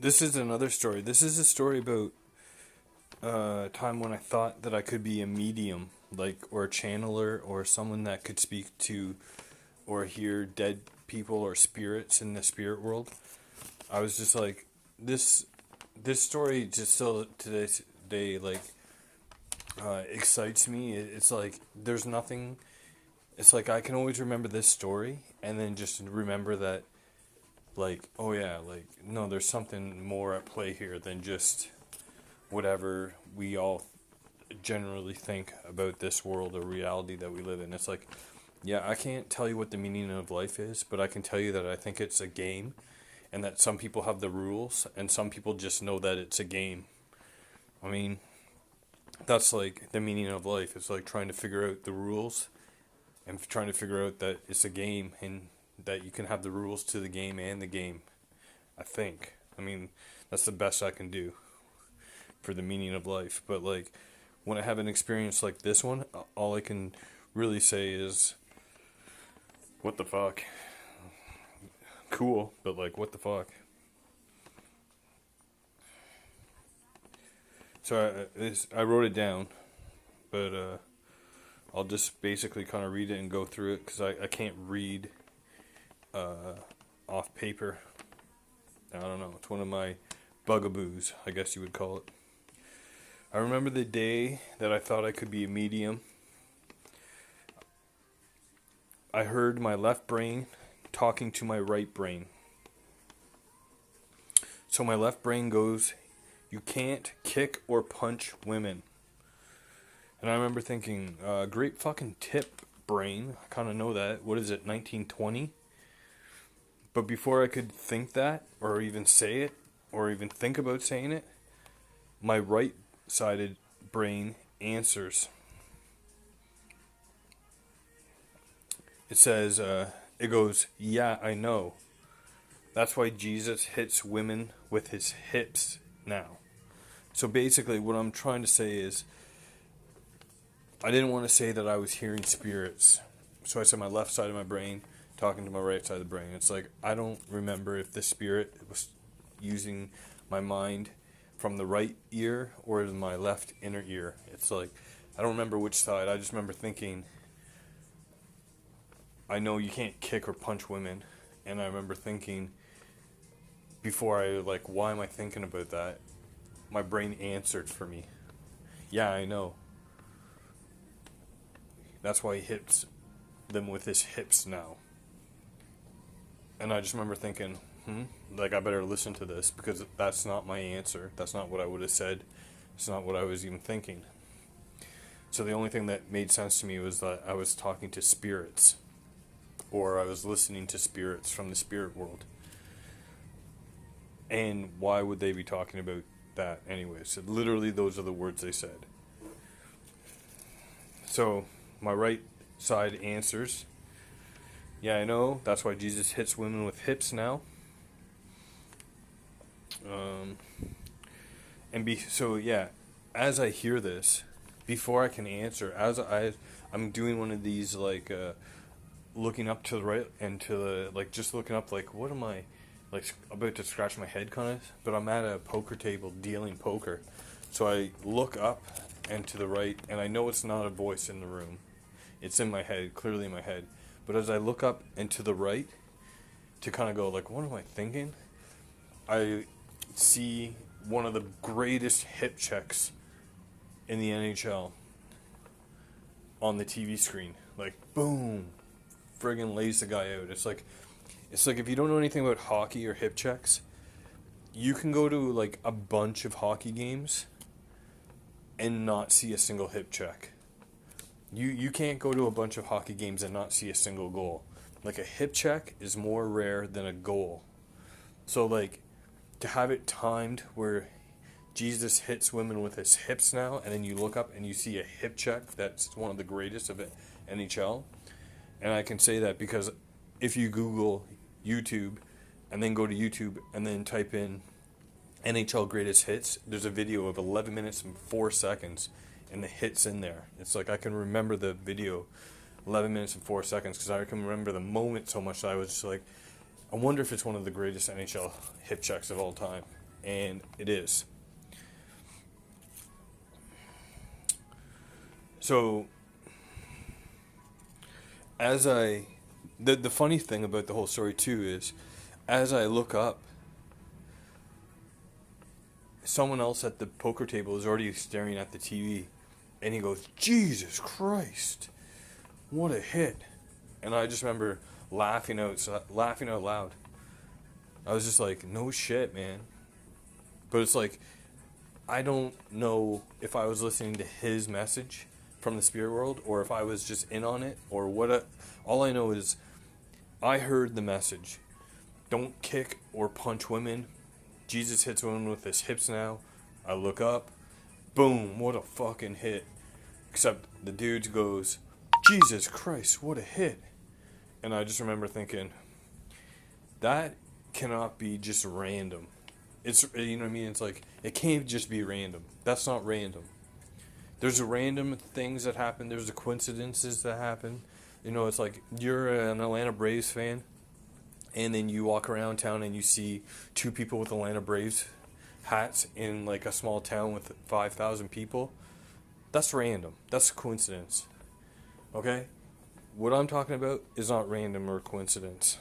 This is another story. This is a story about a time when I thought that I could be a medium, like, or a channeler, or someone that could speak to or hear dead people or spirits in the spirit world. I was just like, this this story just still to this day, like, excites me. It's like there's nothing. It's like I can always remember this story, and then just remember that, like, oh yeah, like, no, there's something more at play here than just whatever we all generally think about this world or reality that we live in. It's like, yeah, I can't tell you what the meaning of life is, but I can tell you that I think it's a game, and that some people have the rules, and some people just know that it's a game. I mean, that's like the meaning of life. It's like trying to figure out the rules and trying to figure out that it's a game and that you can have the rules to the game and the game. I think. I mean, that's the best I can do for the meaning of life. But like, when I have an experience like this one, all I can really say is, what the fuck? Cool, but like, what the fuck? So I wrote it down, but I'll just basically kind of read it and go through it because I can't read off paper. I don't know. It's one of my bugaboos, I guess you would call it. I remember the day that I thought I could be a medium. I heard my left brain talking to my right brain. So my left brain goes, "You can't kick or punch women." And I remember thinking, great fucking tip, brain. I kind of know that. What is it, 1920? But before I could think that, or even say it, or even think about saying it, my right-sided brain answers. It says, it goes, "Yeah, I know. That's why Jesus hits women with his hips now." So basically, what I'm trying to say is, I didn't want to say that I was hearing spirits. So I said my left side of my brain talking to my right side of the brain. It's like, I don't remember if the spirit was using my mind from the right ear or my left inner ear. It's like, I don't remember which side. I just remember thinking, I know you can't kick or punch women. And I remember thinking, before I, like, why am I thinking about that? My brain answered for me. Yeah, I know. That's why he hits them with his hips now. And I just remember thinking, like, I better listen to this because that's not my answer. That's not what I would have said. It's not what I was even thinking. So the only thing that made sense to me was that I was talking to spirits, or I was listening to spirits from the spirit world. And why would they be talking about that anyways? So literally, those are the words they said. So my right side answers, "Yeah, I know. That's why Jesus hits women with hips now." So yeah, as I hear this, before I can answer, I'm doing one of these, like, looking up to the right and to the, like, just looking up, like, what am I, like, about to scratch my head kind of, but I'm at a poker table dealing poker. So I look up and to the right, and I know it's not a voice in the room. It's in my head, clearly in my head. But as I look up and to the right, to kind of go, like, what am I thinking? I see one of the greatest hip checks in the NHL on the TV screen. Like, boom, friggin' lays the guy out. It's like if you don't know anything about hockey or hip checks, you can go to, like, a bunch of hockey games and not see a single hip check. You can't go to a bunch of hockey games and not see a single goal. Like, a hip check is more rare than a goal. So, like, to have it timed where Jesus hits women with his hips now, and then you look up and you see a hip check that's one of the greatest of NHL. And I can say that because if you Google YouTube and then go to YouTube and then type in NHL greatest hits, there's a video of 11 minutes and 4 seconds and the hits in there. It's like I can remember the video 11 minutes and 4 seconds because I can remember the moment so much that I was just like, I wonder if it's one of the greatest NHL hip checks of all time. and it is. So, the funny thing about the whole story too is, as I look up, someone else at the poker table is already staring at the TV, and he goes, "Jesus Christ, what a hit!" And I just remember laughing out loud. I was just like, "No shit, man." But it's like, I don't know if I was listening to his message from the spirit world, or if I was just in on it, or what. All I know is, I heard the message: don't kick or punch women. Jesus hits women with his hips now. I look up, boom, what a fucking hit. Except the dude goes, "Jesus Christ, what a hit." And I just remember thinking, that cannot be just random. It's, you know what I mean? It's like, it can't just be random. That's not random. There's random things that happen. There's the coincidences that happen. You know, it's like, you're an Atlanta Braves fan, and then you walk around town and you see two people with Atlanta Braves hats in like a small town with 5,000 people. That's random. That's a coincidence. Okay? What I'm talking about is not random or coincidence.